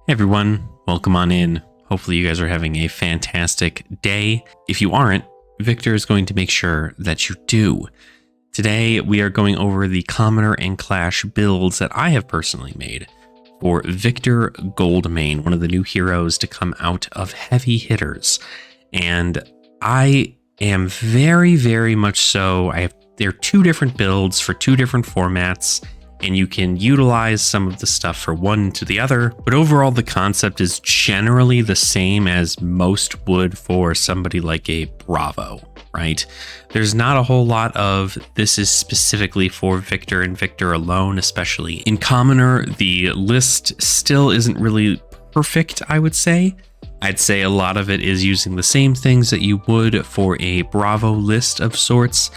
Hey everyone, welcome on in. Hopefully you guys are having a fantastic day. If you aren't, Victor is going to make sure that you do. Today we are going over the Commoner and Clash builds that I have personally made for Victor Goldmane, one of the new heroes to come out of Heavy Hitters. And I am very much so. There are two different builds for two different formats, and you can utilize some of the stuff for one to the other, but overall the concept is generally the same as most would for somebody like a Bravo, right? There's not a whole lot of this is specifically for Victor and Victor alone, especially in Commoner. The list still isn't really perfect, I would say. I'd say a lot of it is using the same things that you would for a Bravo list of sorts.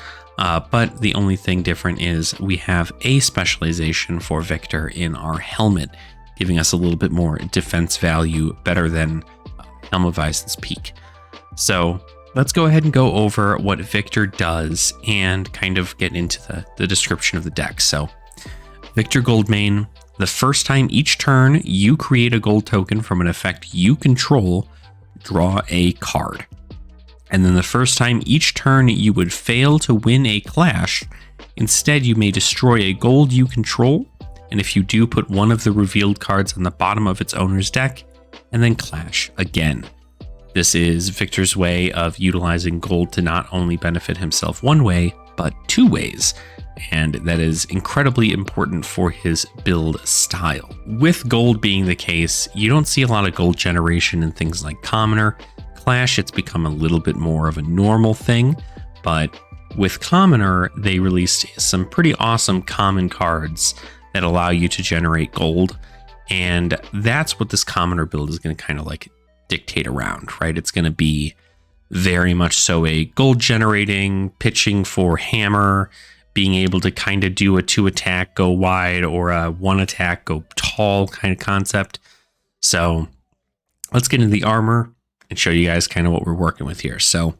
But the only thing different is we have a specialization for Victor in our helmet, giving us a little bit more defense value, better than Helm of Vison's Peak. So let's go ahead and go over what Victor does and kind of get into the description of the deck. So Victor Goldmane, the first time each turn you create a gold token from an effect you control, draw a card. And then the first time each turn you would fail to win a clash, instead you may destroy a gold you control, and if you do, put one of the revealed cards on the bottom of its owner's deck, and then clash again. This is Victor's way of utilizing gold to not only benefit himself one way, but two ways, and that is incredibly important for his build style. With gold being the case, you don't see a lot of gold generation in things like Commoner. Clash, it's become a little bit more of a normal thing, but with Commoner, they released some pretty awesome common cards that allow you to generate gold, and that's what this Commoner build is going to kind of like dictate around, right? It's going to be very much so a gold generating, pitching for hammer, being able to kind of do a 2 attack, go wide, or a 1 attack, go tall kind of concept. So let's get into the armor and show you guys kind of what we're working with here. So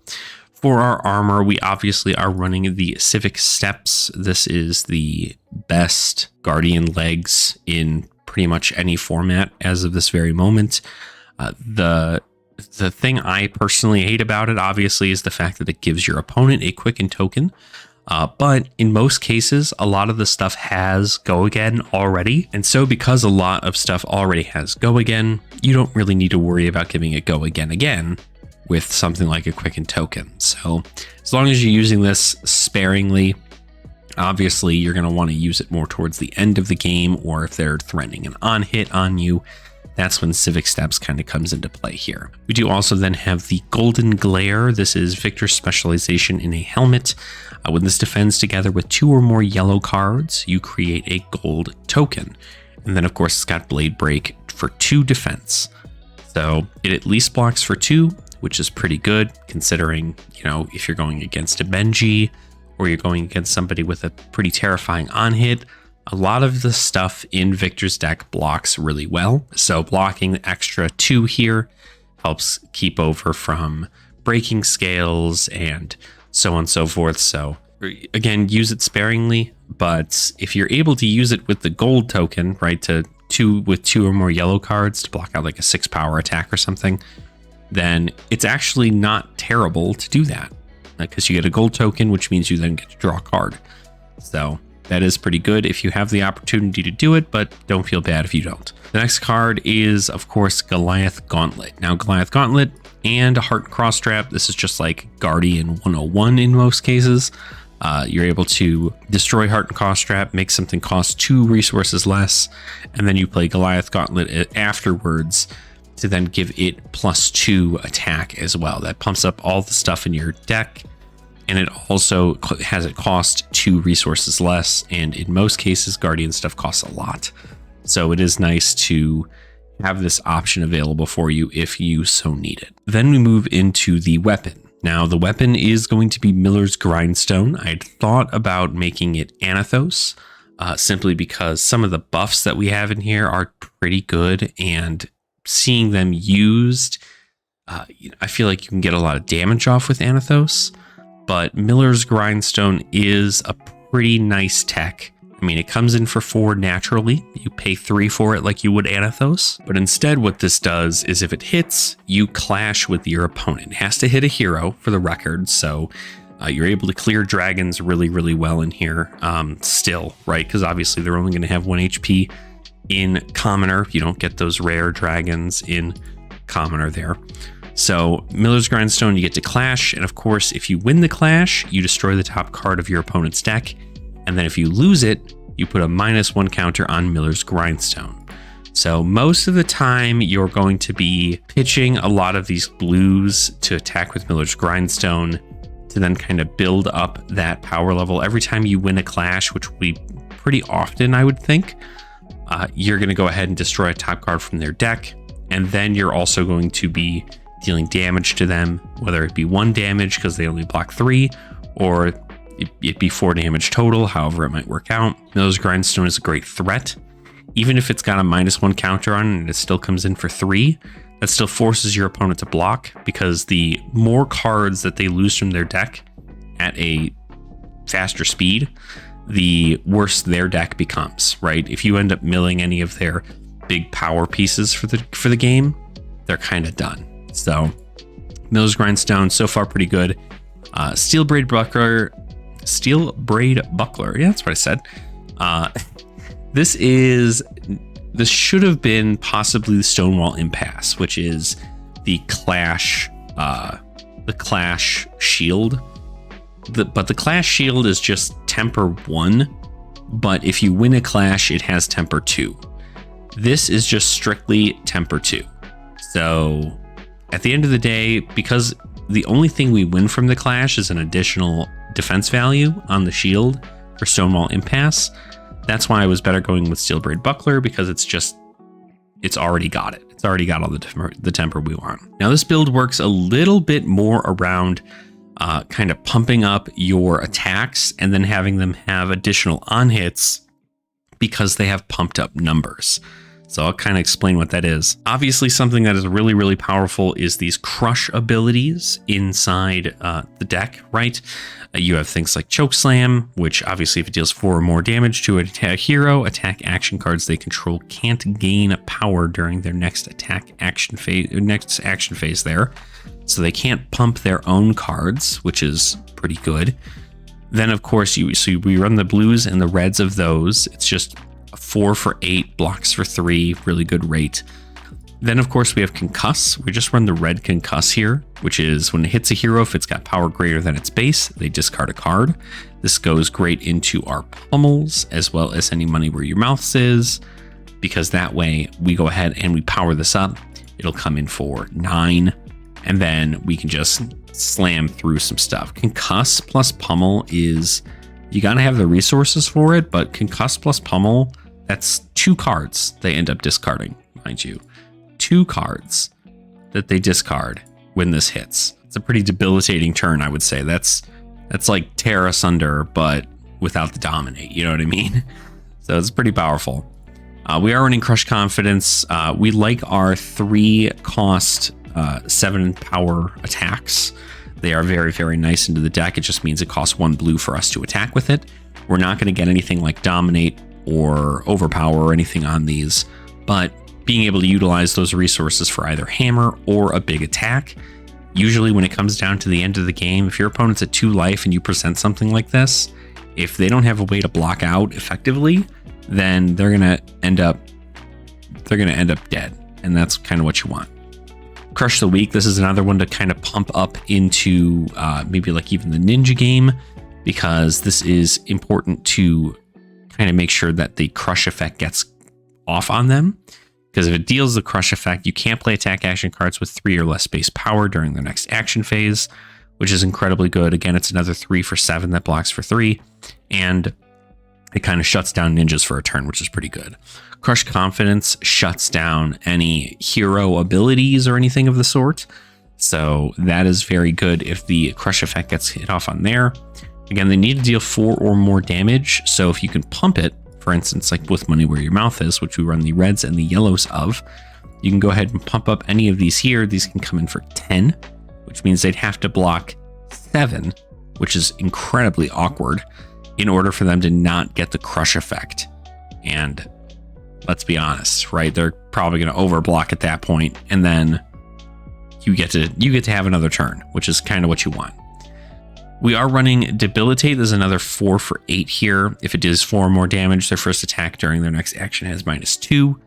for our armor, we obviously are running the Civic Steps. This is the best Guardian legs in pretty much any format as of this very moment. The thing I personally hate about it, obviously, is the fact that it gives your opponent a quicken token. But in most cases, a lot of the stuff has go again already. And so because a lot of stuff already has go again, you don't really need to worry about giving it go again with something like a quicken token. So as long as you're using this sparingly, obviously you're going to want to use it more towards the end of the game, or if they're threatening an on hit on you, that's when Civic Steps kind of comes into play here. We do also then have the Golden Glare. This is Victor's specialization in a helmet. When this defends together with 2 or more yellow cards, you create a gold token. And then of course it's got Blade Break for 2 defense. So it at least blocks for 2, which is pretty good considering, you know, if you're going against a Benji or you're going against somebody with a pretty terrifying on hit, a lot of the stuff in Victor's deck blocks really well. So blocking the extra 2 here helps keep over from breaking scales and so on and so forth. So again, use it sparingly, but if you're able to use it with the gold token, right, with 2 or more yellow cards to block out like a 6 power attack or something, then it's actually not terrible to do that, because you get a gold token, which means you then get to draw a card. So that is pretty good if you have the opportunity to do it, but don't feel bad if you don't. The next card is, of course, Goliath Gauntlet. Now, Goliath Gauntlet and a Heart Cross Trap, this is just like Guardian 101 in most cases. You're able to destroy Heart and Cross Trap, make something cost 2 resources less, and then you play Goliath Gauntlet afterwards to then give it +2 attack as well. That pumps up all the stuff in your deck, and it also has it cost 2 resources less, and in most cases Guardian stuff costs a lot. So it is nice to have this option available for you if you so need it. Then we move into the weapon. Now the weapon is going to be Miller's Grindstone. I'd thought about making it Anathos, simply because some of the buffs that we have in here are pretty good, and seeing them used, I feel like you can get a lot of damage off with Anathos. But Miller's Grindstone is a pretty nice tech I mean, it comes in for 4 naturally. You pay 3 for it like you would Anathos. But instead, what this does is if it hits, you clash with your opponent. It has to hit a hero for the record. So you're able to clear dragons really, really well in here still, right? Because obviously they're only going to have 1 HP in Commoner. You don't get those rare dragons in Commoner there. So Miller's Grindstone, you get to clash. And of course, if you win the clash, you destroy the top card of your opponent's deck. And then if you lose it, you put a -1 counter on Miller's Grindstone. So most of the time you're going to be pitching a lot of these blues to attack with Miller's Grindstone to then kind of build up that power level. Every time you win a clash, which will be pretty often, I would think, you're going to go ahead and destroy a top card from their deck. And then you're also going to be dealing damage to them, whether it be 1 damage because they only block 3, or it'd be 4 damage total, however it might work out. Miller's Grindstone is a great threat. Even if it's got a -1 counter on it and it still comes in for 3, that still forces your opponent to block, because the more cards that they lose from their deck at a faster speed, the worse their deck becomes, right? If you end up milling any of their big power pieces for the game, they're kind of done. So Miller's Grindstone, so far pretty good. Steel Braid Buckler. Yeah, that's what I said. This should have been possibly the Stonewall Impasse, which is the Clash shield. But the Clash shield is just temper 1, but if you win a clash, it has temper 2. This is just strictly temper 2. So at the end of the day, because the only thing we win from the clash is an additional defense value on the shield for Stonewall Impasse, that's why I was better going with Steel Braid Buckler, because it's already got it. It's already got all the temper we want. Now this build works a little bit more around kind of pumping up your attacks and then having them have additional on hits because they have pumped up numbers. So I'll kind of explain what that is. Obviously, something that is really, really powerful is these crush abilities inside the deck, right? You have things like Chokeslam, which obviously if it deals 4 or more damage to a hero, attack action cards they control can't gain power during their next action phase there. So they can't pump their own cards, which is pretty good. Then of course, we run the blues and the reds of those. It's just 4 for 8, blocks for 3, really good rate. Then of course we have Concuss. We just run the red Concuss here, which is when it hits a hero, if it's got power greater than its base, they discard a card. This goes great into our pummels as well as any money where your mouth is, because that way we go ahead and we power this up. It'll come in for 9, and then we can just slam through some stuff. Concuss plus pummel is, you gotta have the resources for it, but Concuss plus pummel, that's 2 cards they end up discarding, mind you. 2 cards that they discard when this hits. It's a pretty debilitating turn, I would say. That's like tear asunder, but without the dominate, you know what I mean? So it's pretty powerful. We are running Crush Confidence. We like our 3 cost, 7 power attacks. They are very, very nice into the deck. It just means it costs 1 blue for us to attack with it. We're not going to get anything like Dominate or Overpower or anything on these, but being able to utilize those resources for either hammer or a big attack. Usually when it comes down to the end of the game, if your opponent's at 2 life and you present something like this, if they don't have a way to block out effectively, then they're going to end up dead. And that's kind of what you want. Crush the Weak. This is another one to kind of pump up into maybe like even the ninja game, because this is important to kind of make sure that the crush effect gets off on them. Because if it deals the crush effect, you can't play attack action cards with 3 or less base power during their next action phase, which is incredibly good. Again, it's another 3 for 7 that blocks for 3, and it kind of shuts down ninjas for a turn, which is pretty good. Crush Confidence shuts down any hero abilities or anything of the sort. So that is very good if the crush effect gets hit off on there. Again, they need to deal 4 or more damage. So if you can pump it, for instance, like with Money Where Your Mouth Is, which we run the reds and the yellows of, you can go ahead and pump up any of these here. These can come in for 10, which means they'd have to block 7, which is incredibly awkward. in order for them to not get the crush effect. And let's be honest, right? They're probably going to overblock at that point, and then you get to have another turn, which is kind of what you want. We are running Debilitate. There's another 4 for 8 here. If it does 4 more damage, their first attack during their next action has -2.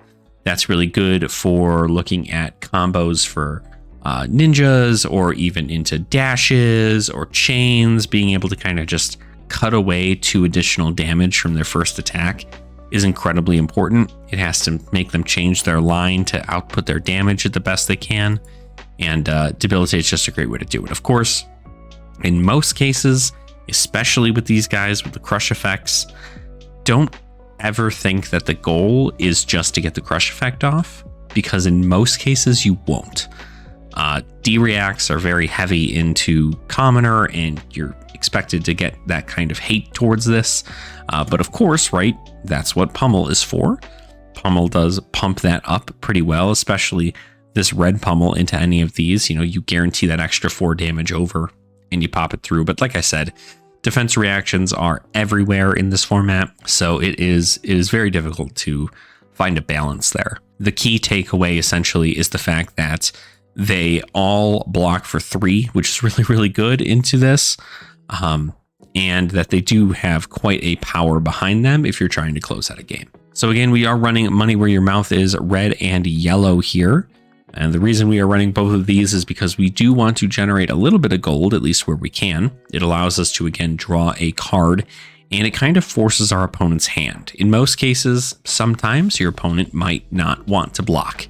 That's really good for looking at combos for ninjas, or even into dashes or chains. Being able to kind of just cut away 2 additional damage from their first attack is incredibly important. It has to make them change their line to output their damage at the best they can. And Debilitate is just a great way to do it. Of course, in most cases, especially with these guys with the crush effects, don't ever think that the goal is just to get the crush effect off, because in most cases you won't. D-reacts are very heavy into commoner, and you're expected to get that kind of hate towards this. But of course, right, that's what Pummel is for. Pummel does pump that up pretty well, especially this red Pummel into any of these. You know, you guarantee that extra 4 damage over and you pop it through. But like I said, defense reactions are everywhere in this format, so it is very difficult to find a balance there. The key takeaway essentially is the fact that they all block for 3, which is really, really good into this. And that they do have quite a power behind them if you're trying to close out a game. So again, we are running Money Where Your Mouth Is, red and yellow here. And the reason we are running both of these is because we do want to generate a little bit of gold, at least where we can. It allows us to, again, draw a card, and it kind of forces our opponent's hand. In most cases, sometimes your opponent might not want to block.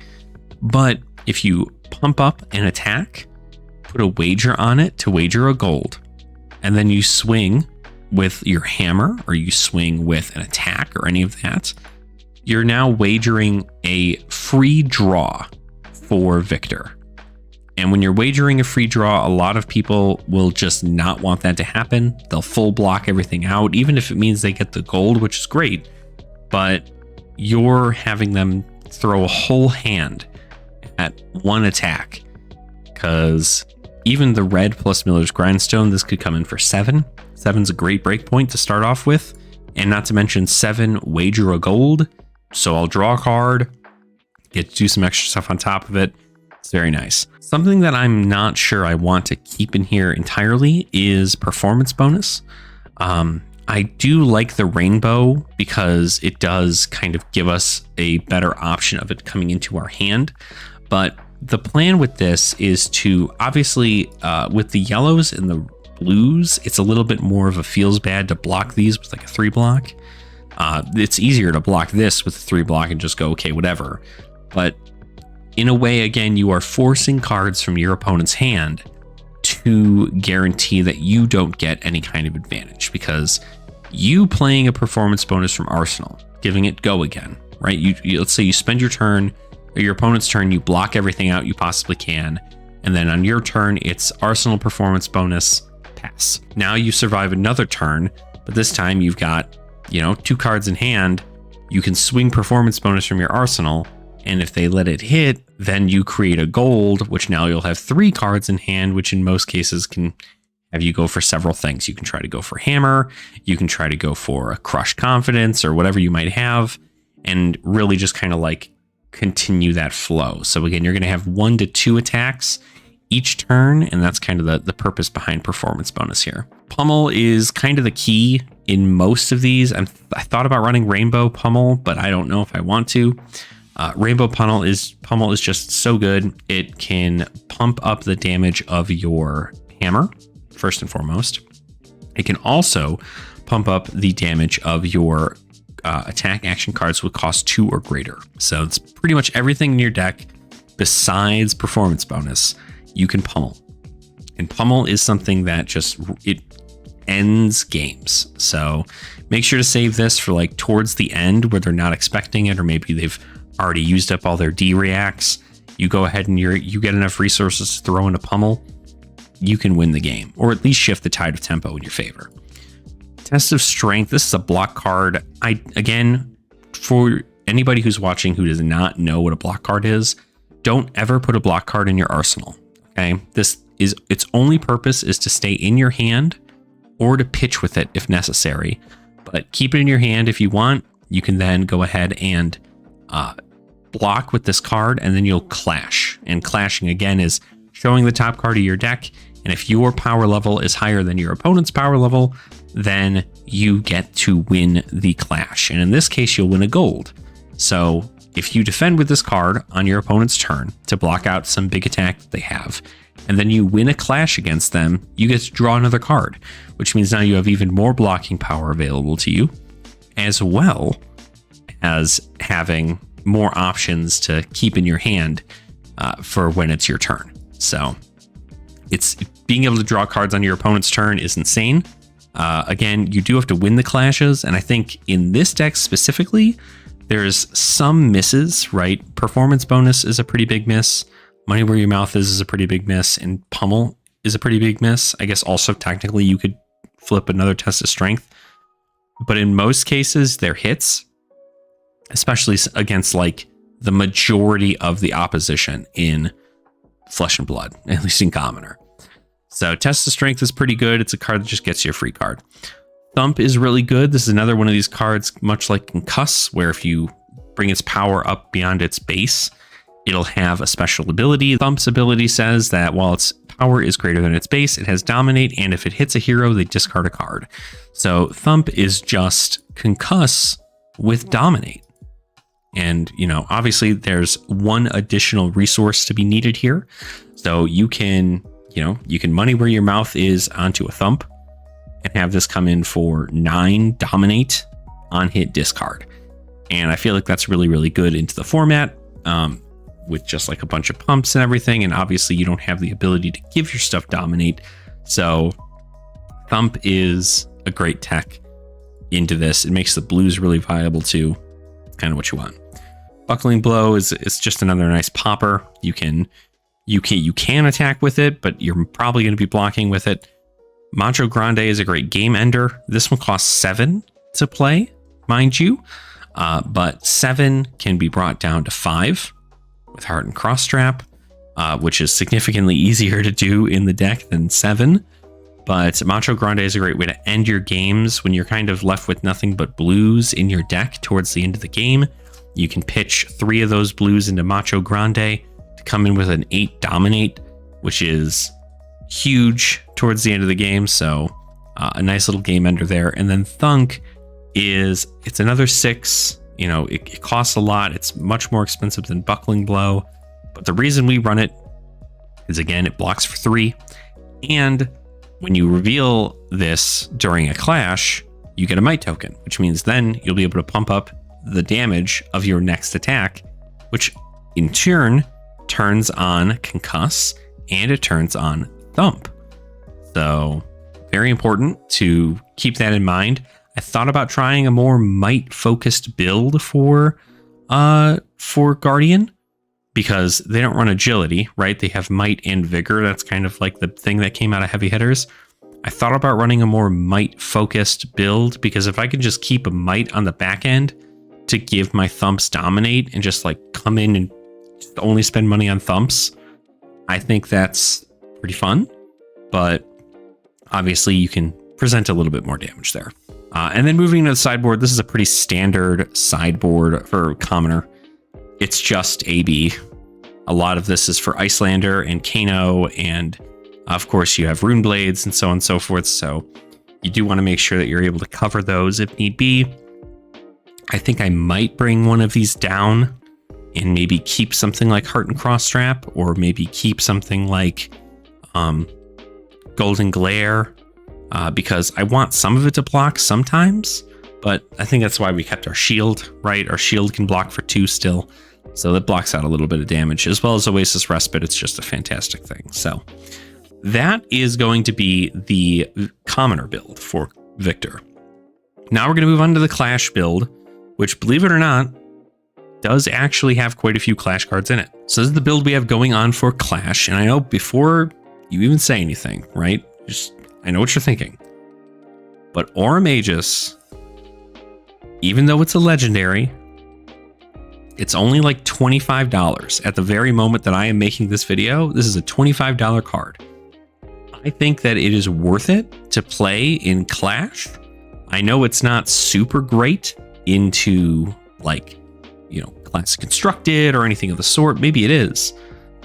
But if you pump up an attack, put a wager on it to wager a gold, and then you swing with your hammer, or you swing with an attack or any of that, you're now wagering a free draw for Victor. And when you're wagering a free draw, a lot of people will just not want that to happen. They'll full block everything out, even if it means they get the gold, which is great. But you're having them throw a whole hand at one attack, because even the red plus Miller's Grindstone, this could come in for 7. 7's a great breakpoint to start off with, and not to mention 7 wager a gold. So I'll draw a card, get to do some extra stuff on top of it. It's very nice. Something that I'm not sure I want to keep in here entirely is performance bonus. I do like the rainbow because it does kind of give us a better option of it coming into our hand. But the plan with this is to obviously, with the yellows and the blues, it's a little bit more of a feels bad to block these with like a 3 block. It's easier to block this with a 3 block and just go, okay, whatever. But in a way, again, you are forcing cards from your opponent's hand to guarantee that you don't get any kind of advantage, because you playing a performance bonus from Arsenal, giving it go again, right? You let's say you spend your turn, or your opponent's turn, you block everything out you possibly can, and then on your turn, it's Arsenal performance bonus, pass. Now you survive another turn, but this time you've got, 2 cards in hand. You can swing performance bonus from your Arsenal, and if they let it hit, then you create a gold, which now you'll have 3 cards in hand, which in most cases can have you go for several things. You can try to go for hammer, you can try to go for a crushed confidence or whatever you might have, and really just kind of like continue that flow. So again, you're going to have 1 to 2 attacks each turn, and that's kind of the purpose behind performance bonus here. Pummel is kind of the key in most of these. I thought about running Rainbow Pummel, but I don't know if I want to. Rainbow Pummel is just so good. It can pump up the damage of your hammer, first and foremost. It can also pump up the damage of your attack action cards with cost 2 or greater. So it's pretty much everything in your deck besides performance bonus you can pummel. And pummel is something that just, it ends games. So make sure to save this for like towards the end where they're not expecting it, or maybe they've already used up all their D reacts. You go ahead and you get enough resources to throw in a pummel, you can win the game, or at least shift the tide of tempo in your favor. Test of Strength. This is a block card. Again, for anybody who's watching who does not know what a block card is, don't ever put a block card in your arsenal. Okay, its only purpose is to stay in your hand or to pitch with it if necessary. But keep it in your hand if you want. You can then go ahead and block with this card, and then you'll clash. And clashing again is showing the top card of your deck. And if your power level is higher than your opponent's power level, then you get to win the clash. And in this case, you'll win a gold. So if you defend with this card on your opponent's turn to block out some big attack that they have, and then you win a clash against them, you get to draw another card, which means now you have even more blocking power available to you, as well as having more options to keep in your hand for when it's your turn. So it's being able to draw cards on your opponent's turn is insane. Again, you do have to win the clashes, and I think in this deck specifically, there's some misses, right? Performance bonus is a pretty big miss. Money where your mouth is a pretty big miss, and pummel is a pretty big miss. I guess also technically you could flip another test of strength, but in most cases they're hits, especially against like the majority of the opposition in Flesh and Blood, at least in Commoner. So Test of Strength is pretty good. It's a card that just gets you a free card. Thump is really good. This is another one of these cards, much like Concuss, where if you bring its power up beyond its base, it'll have a special ability. Thump's ability says that while its power is greater than its base, it has Dominate, and if it hits a hero, they discard a card. So Thump is just Concuss with Dominate. And, you know, obviously there's one additional resource to be needed here. So you can money where your mouth is onto a Thump and have this come in for 9 Dominate on hit discard. And I feel like that's really, really good into the format. With just like a bunch of pumps and everything. And obviously you don't have the ability to give your stuff Dominate. So Thump is a great tech into this. It makes the blues really viable too. Kind of what you want. Buckling Blow is just another nice popper. You can attack with it, but you're probably going to be blocking with it. Macho Grande is a great game ender. This one costs 7 to play, mind you. But 7 can be brought down to 5. With Heart and Cross Strap, which is significantly easier to do in the deck than 7. But Macho Grande is a great way to end your games when you're kind of left with nothing but blues in your deck towards the end of the game. You can pitch 3 of those blues into Macho Grande to come in with an 8 Dominate, which is huge towards the end of the game. So a nice little game ender there. And then Thunk it's another 6. You know, it costs a lot. It's much more expensive than Buckling Blow. But the reason we run it is, again, it blocks for 3. And when you reveal this during a clash, you get a Might token, which means then you'll be able to pump up the damage of your next attack, which in turn turns on Concuss and it turns on Thump. So very important to keep that in mind. I thought about trying a more might-focused build for Guardian, because they don't run agility, right? They have might and vigor. That's kind of like the thing that came out of heavy hitters. I thought about running a more might-focused build, because if I could just keep a might on the back end to give my Thumps Dominate and just like come in and just only spend money on Thumps, I think that's pretty fun. But obviously you can present a little bit more damage there. And then moving to the sideboard, this is a pretty standard sideboard for Commoner. It's just AB. A lot of this is for Icelander and Kano, and of course you have Rune Blades and so on and so forth. So you do want to make sure that you're able to cover those if need be. I think I might bring one of these down and maybe keep something like Heart and Cross Strap, or maybe keep something like Golden Glare. Because I want some of it to block sometimes, but I think that's why we kept our shield, right? Our shield can block for 2 still, so that blocks out a little bit of damage, as well as Oasis Respite. It's just a fantastic thing. So that is going to be the Commoner build for Victor. Now we're going to move on to the Clash build, which, believe it or not, does actually have quite a few Clash cards in it. So this is the build we have going on for Clash, and I know before you even say anything, right? I know what you're thinking, but Aura Magus, even though it's a legendary, it's only like $25. At the very moment that I am making this video, this is a $25 card. I think that it is worth it to play in Clash. I know it's not super great into like, Classic Constructed or anything of the sort. Maybe it is,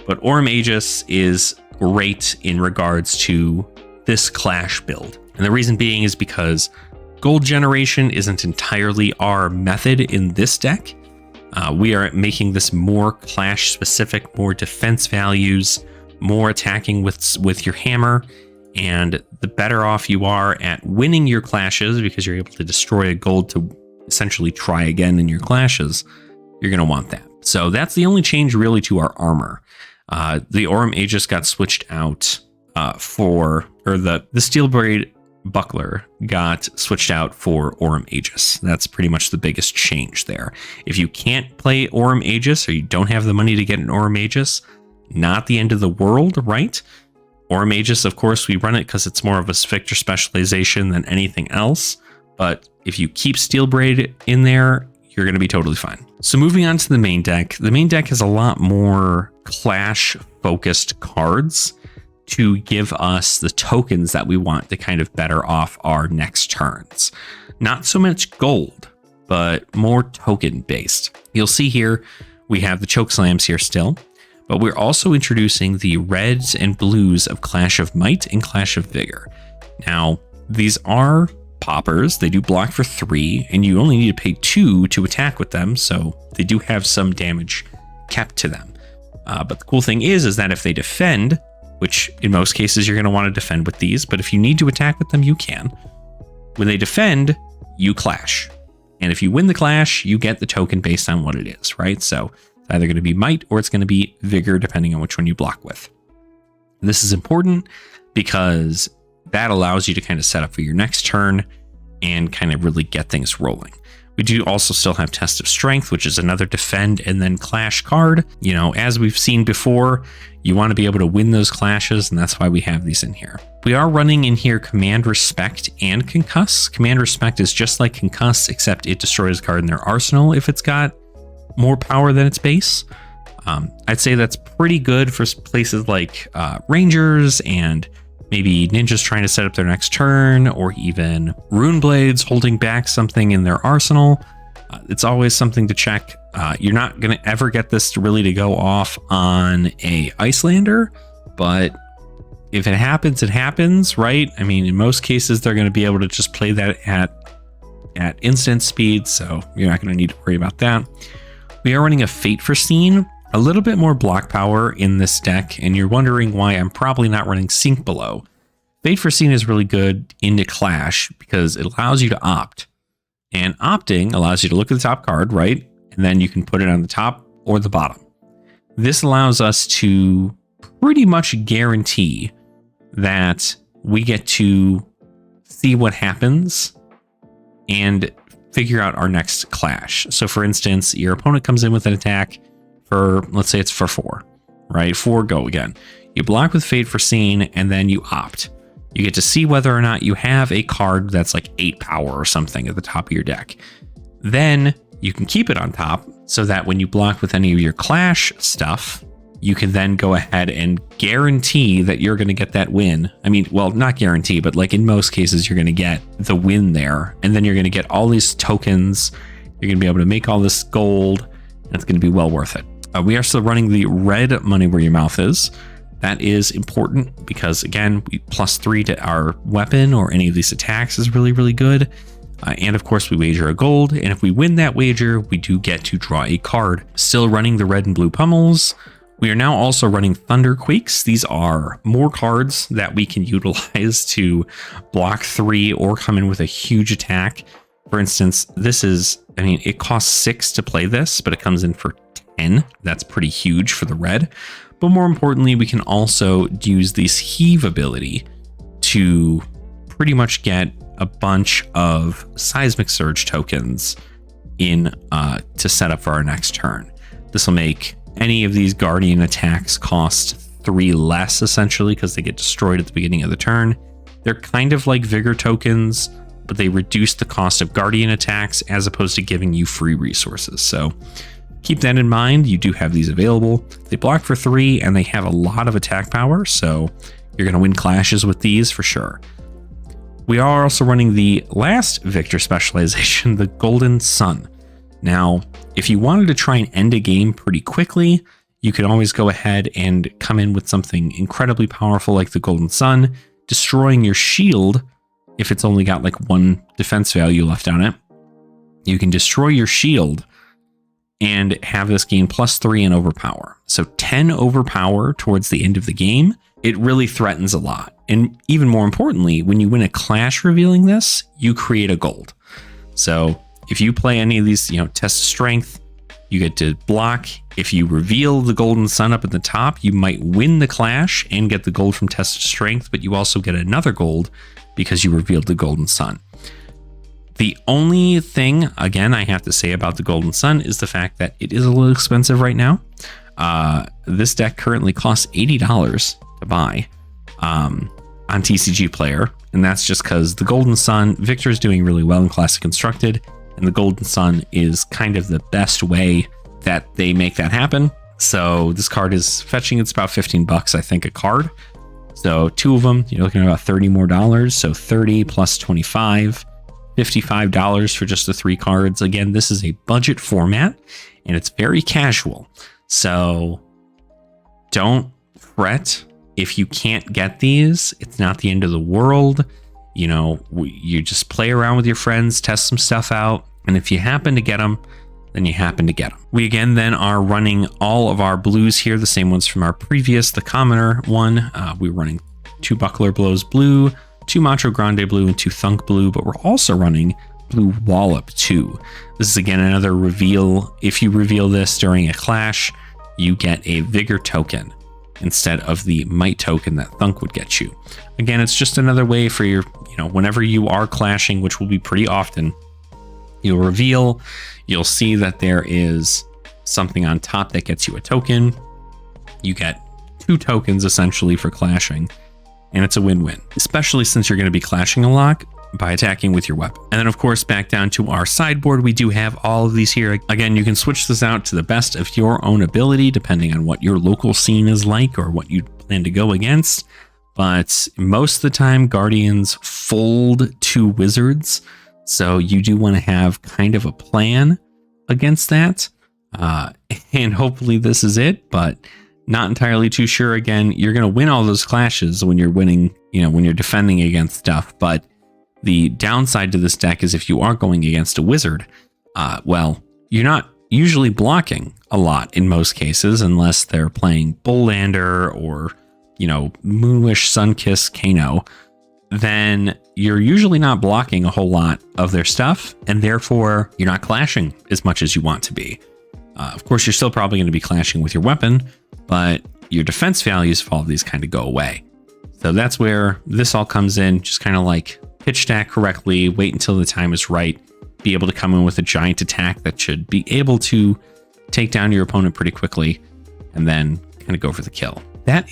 but Aurum Aegis is great in regards to this Clash build. And the reason being is because gold generation isn't entirely our method in this deck. We are making this more Clash specific, more defense values, more attacking with your hammer. And the better off you are at winning your clashes, because you're able to destroy a gold to essentially try again in your clashes, you're going to want that. So that's the only change really to our armor. The Aurum Aegis got switched out the Steel Blade Buckler got switched out for Aurum Aegis. That's pretty much the biggest change there. If you can't play Aurum Aegis, or you don't have the money to get an Aurum Aegis, not the end of the world, right? Aurum Aegis, of course, we run it because it's more of a Victor specialization than anything else. But if you keep Steel Blade in there, you're going to be totally fine. So moving on to the main deck. The main deck has a lot more Clash-focused cards to give us the tokens that we want to kind of better off our next turns. Not so much gold, but more token-based. You'll see here, we have the Choke Slams here still. But we're also introducing the reds and blues of Clash of Might and Clash of Vigor. Now, these are poppers. They do block for 3, and you only need to pay 2 to attack with them, so they do have some damage kept to them. But the cool thing is that if they defend, which in most cases you're going to want to defend with these, but if you need to attack with them, you can. When they defend, you clash. And if you win the clash, you get the token based on what it is, right? So it's either going to be Might or it's going to be Vigor, depending on which one you block with. And this is important because that allows you to kind of set up for your next turn and kind of really get things rolling. We do also still have Test of Strength, which is another defend and then clash card. As we've seen before, you want to be able to win those clashes, and that's why we have these in here. We are running in here Command Respect and Concuss. Command Respect is just like Concuss, except it destroys a card in their arsenal if it's got more power than its base. I'd say that's pretty good for places like Rangers and maybe ninjas trying to set up their next turn, or even Rune Blades holding back something in their arsenal. It's always something to check. You're not going to ever get this to go off on a Icelander, but if it happens, it happens, right? I mean, in most cases, they're going to be able to just play that at instant speed, so you're not going to need to worry about that. We are running a Fate Foreseen. A little bit more block power in this deck, and you're wondering why I'm probably not running Sink Below. Fate Foreseen is really good into Clash because it allows you to opt. And opting allows you to look at the top card, right? And then you can put it on the top or the bottom. This allows us to pretty much guarantee that we get to see what happens and figure out our next clash. So for instance, your opponent comes in with an attack for, let's say it's for 4, right? 4, go again. You block with Fate Foreseen, and then you opt. You get to see whether or not you have a card that's like 8 power or something at the top of your deck. Then you can keep it on top so that when you block with any of your clash stuff, you can then go ahead and guarantee that you're going to get that win. I mean, well, not guarantee, but like in most cases, you're going to get the win there. And then you're going to get all these tokens. You're going to be able to make all this gold. And it's going to be well worth it. We are still running the red Money Where Your Mouth Is. That is important because, again, +3 to our weapon or any of these attacks is really, really good. And of course, we wager a gold. And if we win that wager, we do get to draw a card. Still running the red and blue pummels. We are now also running Thunderquakes. These are more cards that we can utilize to block 3 or come in with a huge attack. For instance, this is, I mean, it costs 6 to play this, but it comes in for 10. That's pretty huge for the red. But more importantly, we can also use this Heave ability to pretty much get a bunch of Seismic Surge tokens in to set up for our next turn. This will make any of these Guardian attacks cost 3 less, essentially, because they get destroyed at the beginning of the turn. They're kind of like Vigor tokens, but they reduce the cost of Guardian attacks as opposed to giving you free resources. So keep that in mind. You do have these available. They block for 3 and they have a lot of attack power. So You're going to win clashes with these for sure. We are also running the last Victor specialization, the Golden Sun. Now, if you wanted to try and end a game pretty quickly, you could always go ahead and come in with something incredibly powerful like the Golden Sun, destroying your shield if it's only got like 1 defense value left on it. You can destroy your shield and have this gain +3 in overpower. So 10 overpower towards the end of the game. It really threatens a lot. And even more importantly, when you win a clash revealing this, you create a gold. So if you play any of these, test strength, you get to block. If you reveal the Golden Sun up at the top, you might win the clash and get the gold from test strength, but you also get another gold because you revealed the Golden Sun. The only thing, again, I have to say about the Golden Sun is the fact that it is a little expensive right now. This deck currently costs $80 to buy on TCG Player, and that's just because the Golden Sun, Victor is doing really well in Classic Constructed, and the Golden Sun is kind of the best way that they make that happen. So this card is fetching, it's about $15, I think, a card. So 2 of them, you're looking at about $30 more. So 30 plus 25, $55 for just the 3 cards. Again, this is a budget format and it's very casual. So don't fret if you can't get these. It's not the end of the world. You just play around with your friends, test some stuff out. And if you happen to get them, then you happen to get them. We again then are running all of our blues here, the same ones from our previous, the commoner one. We're running 2 Buckler Blows blue, 2 Macho Grande blue, and 2 Thunk blue, but we're also running Blue Wallop 2. This is again another reveal. If you reveal this during a clash, you get a Vigor token instead of the Might token that Thunk would get you. Again, it's just another way for your, whenever you are clashing, which will be pretty often, you'll reveal, you'll see that there is something on top that gets you a token. You get 2 tokens essentially for clashing, and it's a win-win, especially since you're going to be clashing a lot by attacking with your weapon. And then of course, back down to our sideboard, we do have all of these here. Again, you can switch this out to the best of your own ability, depending on what your local scene is like or what you plan to go against. But most of the time, Guardians fold to Wizards. So you do want to have kind of a plan against that. And hopefully this is it, but not entirely too sure. Again, you're going to win all those clashes when you're winning, when you're defending against stuff. But the downside to this deck is if you are going against a wizard, well, you're not usually blocking a lot in most cases, unless they're playing Bullander or, Moonwish, Sunkiss, Kano. Then you're usually not blocking a whole lot of their stuff, and therefore you're not clashing as much as you want to be. Of course, you're still probably going to be clashing with your weapon, but your defense values of all of these kind of go away. So that's where this all comes in, just kind of like pitch stack correctly, wait until the time is right, be able to come in with a giant attack that should be able to take down your opponent pretty quickly, and then kind of go for the kill. That's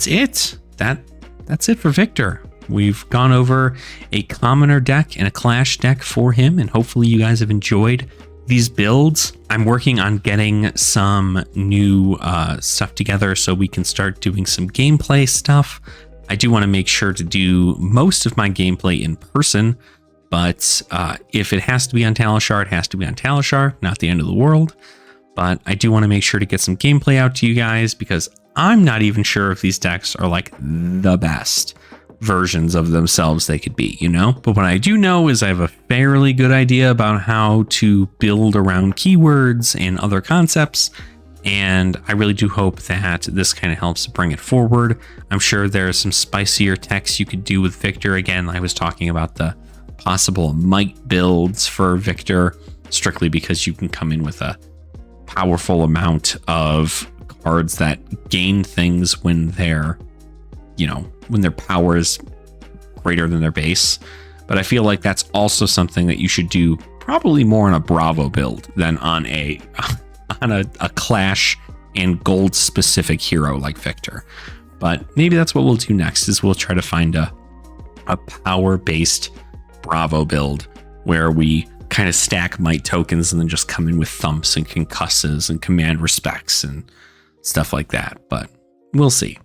it. That's it for Victor. We've gone over a commoner deck and a clash deck for him, and hopefully you guys have enjoyed these builds. I'm working on getting some new stuff together so we can start doing some gameplay stuff. I do want to make sure to do most of my gameplay in person, but if it has to be on Talishar, it has to be on Talishar, not the end of the world. But I do want to make sure to get some gameplay out to you guys, because I'm not even sure if these decks are like the best versions of themselves they could be, But what I do know is I have a fairly good idea about how to build around keywords and other concepts. And I really do hope that this kind of helps bring it forward. I'm sure there's some spicier techs you could do with Victor. Again, I was talking about the possible might builds for Victor, strictly because you can come in with a powerful amount of cards that gain things when they're, when their power is greater than their base. But I feel like that's also something that you should do probably more on a Bravo build than on a clash and gold specific hero like Victor. But maybe that's what we'll do next, is we'll try to find a power based Bravo build where we kind of stack might tokens and then just come in with thumps and concusses and command respects and stuff like that. But we'll see.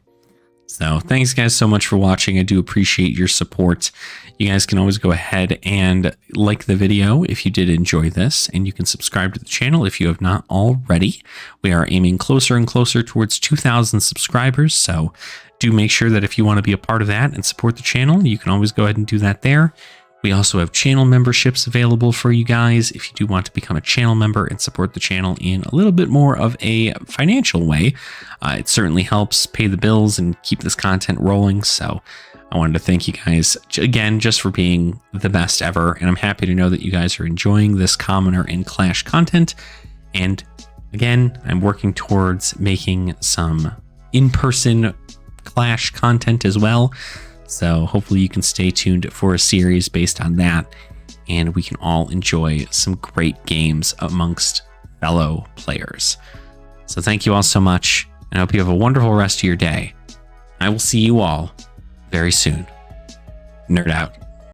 So thanks guys so much for watching. I do appreciate your support. You guys can always go ahead and like the video if you did enjoy this, and you can subscribe to the channel if you have not already. We are aiming closer and closer towards 2,000 subscribers, so do make sure that if you want to be a part of that and support the channel, you can always go ahead and do that there. We also have channel memberships available for you guys if you do want to become a channel member and support the channel in a little bit more of a financial way. It certainly helps pay the bills and keep this content rolling. So I wanted to thank you guys again just for being the best ever. And I'm happy to know that you guys are enjoying this Commoner and Clash content. And again, I'm working towards making some in-person Clash content as well. So hopefully you can stay tuned for a series based on that, and we can all enjoy some great games amongst fellow players. So thank you all so much, and I hope you have a wonderful rest of your day. I will see you all very soon. Nerd out.